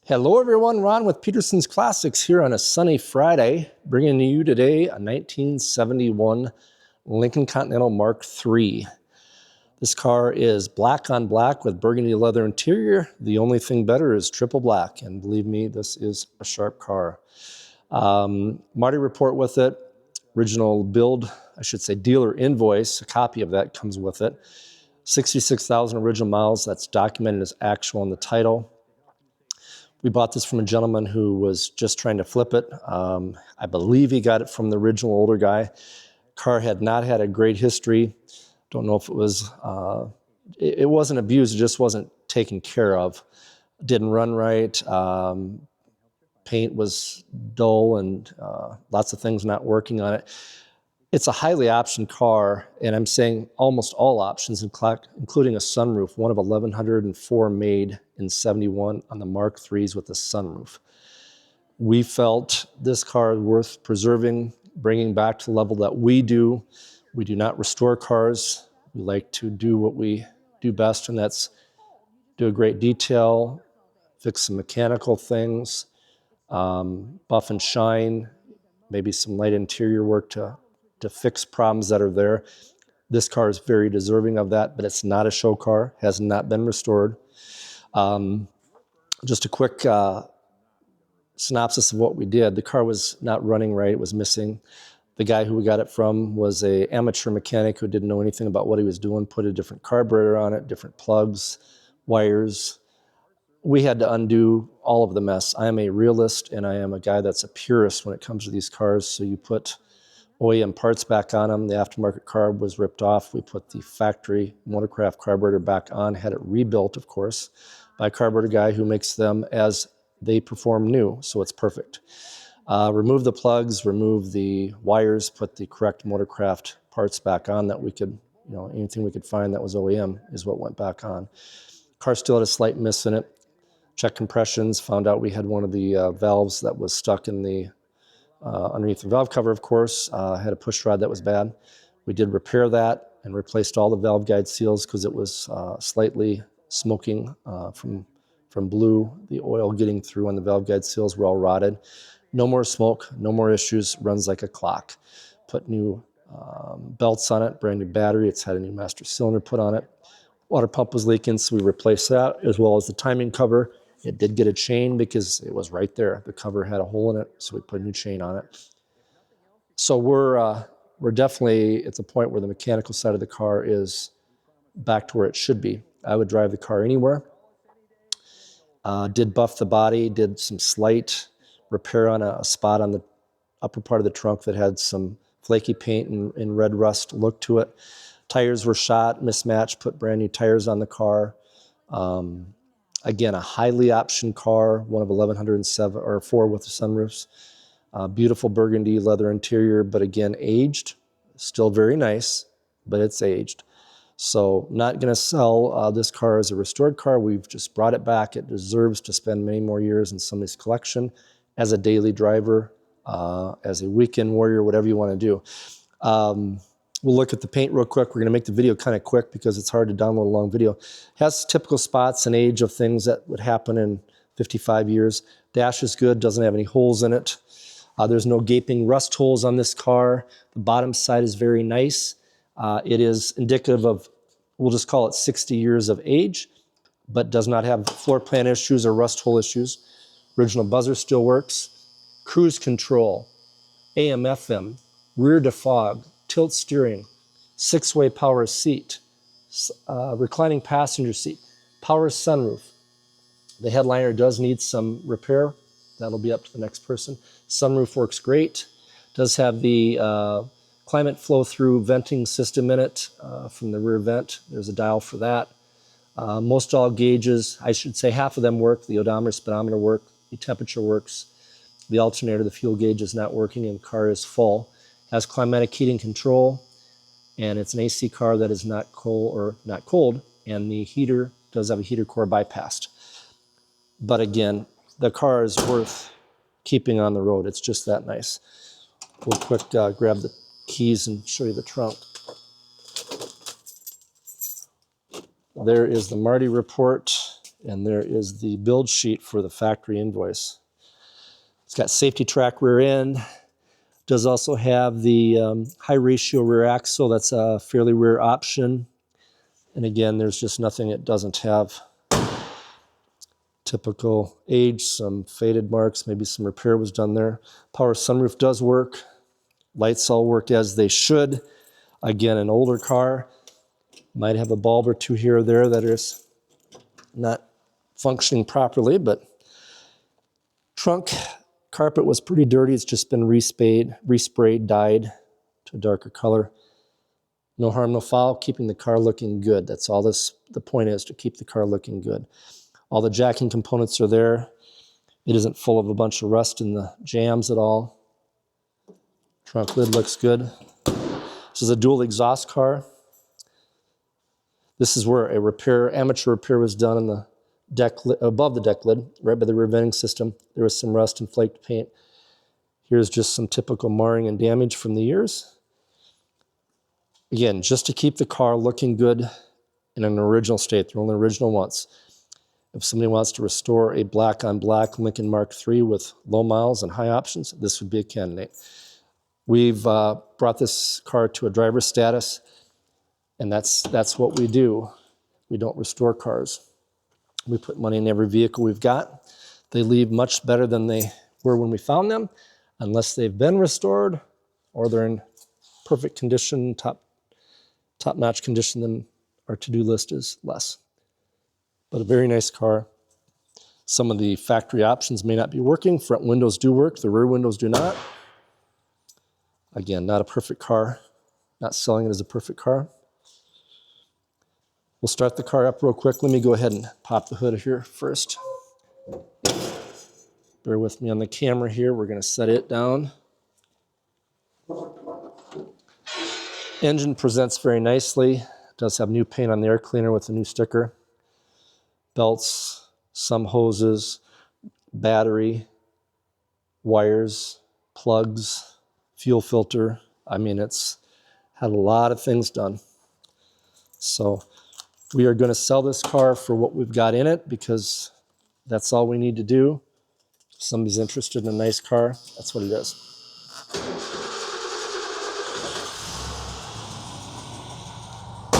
Hello everyone, Ron with Peterson's Classics here on a sunny Friday, bringing you today a 1971 Lincoln Continental Mark III. This car is black on black with burgundy leather interior. The only thing better is triple black, and believe me, this is a sharp car. Marti Report with it, original build, I should say dealer invoice, a copy of that comes with it. 66,000 original miles, that's documented as actual in the title. We bought this from a gentleman who was just trying to flip it. I believe he got it from the original older guy. Car had not had a great history. Don't know if it was, it wasn't abused, it just wasn't taken care of. Didn't run right. Paint was dull and lots of things not working on it. It's a highly optioned car, and I'm saying almost all options, including a sunroof, one of 1,104 made in 71 on the Mark IIIs with a sunroof. We felt this car is worth preserving, bringing back to the level that we do. We do not restore cars. We like to do what we do best, and that's do a great detail, fix some mechanical things, buff and shine, maybe some light interior work to fix problems that are there. This car is very deserving of that, but it's not a show car, has not been restored. Just a quick synopsis of what we did. The car was not running right, it was missing. The guy who we got it from was an amateur mechanic who didn't know anything about what he was doing, put a different carburetor on it, different plugs, wires. We had to undo all of the mess. I am a realist, and I am a guy that's a purist when it comes to these cars, so you put OEM parts back on them. The aftermarket carb was ripped off. We put the factory Motorcraft carburetor back on, had it rebuilt, of course, by a carburetor guy who makes them as they perform new, so it's perfect. Remove the plugs, remove the wires, put the correct Motorcraft parts back on that we could, anything we could find that was OEM is what went back on. Car still had a slight miss in it. Checked compressions, found out we had one of the valves that was stuck in the underneath the valve cover, of course. Had a push rod that was bad. We did repair that and replaced all the valve guide seals because it was slightly smoking from blue. The oil getting through on the valve guide seals were all rotted. No more smoke, no more issues, runs like a clock. Put new belts on it, brand new battery. It's had a new master cylinder put on it. Water pump was leaking, so we replaced that, as well as the timing cover. It did get a chain because it was right there. The cover had a hole in it, so we put a new chain on it. So we're definitely at the point where the mechanical side of the car is back to where it should be. I would drive the car anywhere. Did buff the body, did some slight repair on a spot on the upper part of the trunk that had some flaky paint and red rust look to it. Tires were shot, mismatched, put brand new tires on the car. Again, a highly optioned car, one of 1,104 with the sunroofs. Beautiful burgundy leather interior, but again, aged. Still very nice, but it's aged. So not going to sell this car as a restored car. We've just brought it back. It deserves to spend many more years in somebody's collection as a daily driver, as a weekend warrior, whatever you want to do. We'll look at the paint real quick. We're going to make the video kind of quick because it's hard to download a long video. Has typical spots and age of things that would happen in 55 years. Dash is good, doesn't have any holes in it. There's no gaping rust holes on this car. The bottom side is very nice. It is indicative of, we'll just call it 60 years of age, but does not have floor plan issues or rust hole issues. Original buzzer still works. Cruise control, AM, FM, rear defog, tilt steering, 6-way power seat, reclining passenger seat, power sunroof. The headliner does need some repair. That'll be up to the next person. Sunroof works great. Does have the climate flow through venting system in it from the rear vent. There's a dial for that. Most all gauges, I should say half of them work. The odometer, speedometer work. The temperature works. The alternator, the fuel gauge is not working and the car is full. Has climatic heating control, and it's an AC car that is not cold, and the heater does have a heater core bypassed. But again, the car is worth keeping on the road. It's just that nice. We'll quick grab the keys and show you the trunk. There is the Marti Report And there is the build sheet for the factory invoice. It's got safety track rear end. Does also have the high ratio rear axle. That's a fairly rare option. And again, there's just nothing it doesn't have. Typical age, some faded marks, maybe some repair was done there. Power sunroof does work. Lights all work as they should. Again, an older car might have a bulb or two here or there that is not functioning properly, but trunk carpet was pretty dirty. It's just been resprayed, dyed to a darker color. No harm, no foul, keeping the car looking good. That's all the point is, to keep the car looking good. All the jacking components are there. It isn't full of a bunch of rust in the jambs at all. Trunk lid looks good. This is a dual exhaust car. This is where amateur repair was done in the deck lid, above the deck lid, right by the rear venting system. There was some rust and flaked paint. Here's just some typical marring and damage from the years. Again, just to keep the car looking good in an original state. They're only original once. If somebody wants to restore a black on black Lincoln Mark III with low miles and high options, this would be a candidate. We've brought this car to a driver's status, and that's what we do. We don't restore cars. We put money in every vehicle we've got. They leave much better than they were when we found them, unless they've been restored or they're in perfect condition, top-notch condition, then our to-do list is less. But a very nice car. Some of the factory options may not be working. Front windows do work, the rear windows do not. Again, not a perfect car. Not selling it as a perfect car. We'll start the car up real quick. Let me go ahead and pop the hood here first. Bear with me on the camera here. We're going to set it down. Engine presents very nicely. It does have new paint on the air cleaner with a new sticker. Belts, some hoses, battery, wires, plugs, fuel filter. I mean, it's had a lot of things done. So we are going to sell this car for what we've got in it, because that's all we need to do. If somebody's interested in a nice car, that's what it is.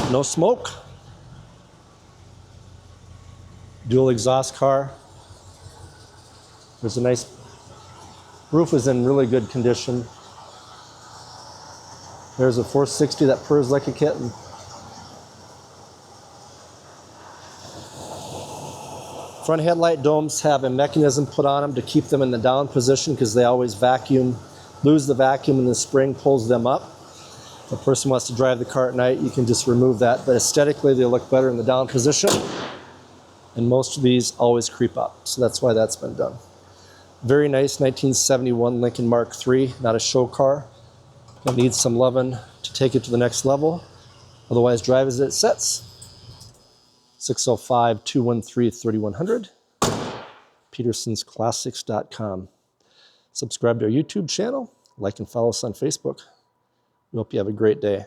No smoke. Dual exhaust car. There's a nice, roof is in really good condition. There's a 460 that purrs like a kitten. Front headlight domes have a mechanism put on them to keep them in the down position, because they always lose the vacuum, and the spring pulls them up. If a person wants to drive the car at night, you can just remove that. But aesthetically, they look better in the down position. And most of these always creep up. So that's why that's been done. Very nice 1971 Lincoln Mark III, not a show car. It needs some loving to take it to the next level. Otherwise, drive as it sets. 605-213-3100. PetersonsClassics.com. Subscribe to our YouTube channel. Like and follow us on Facebook. We hope you have a great day.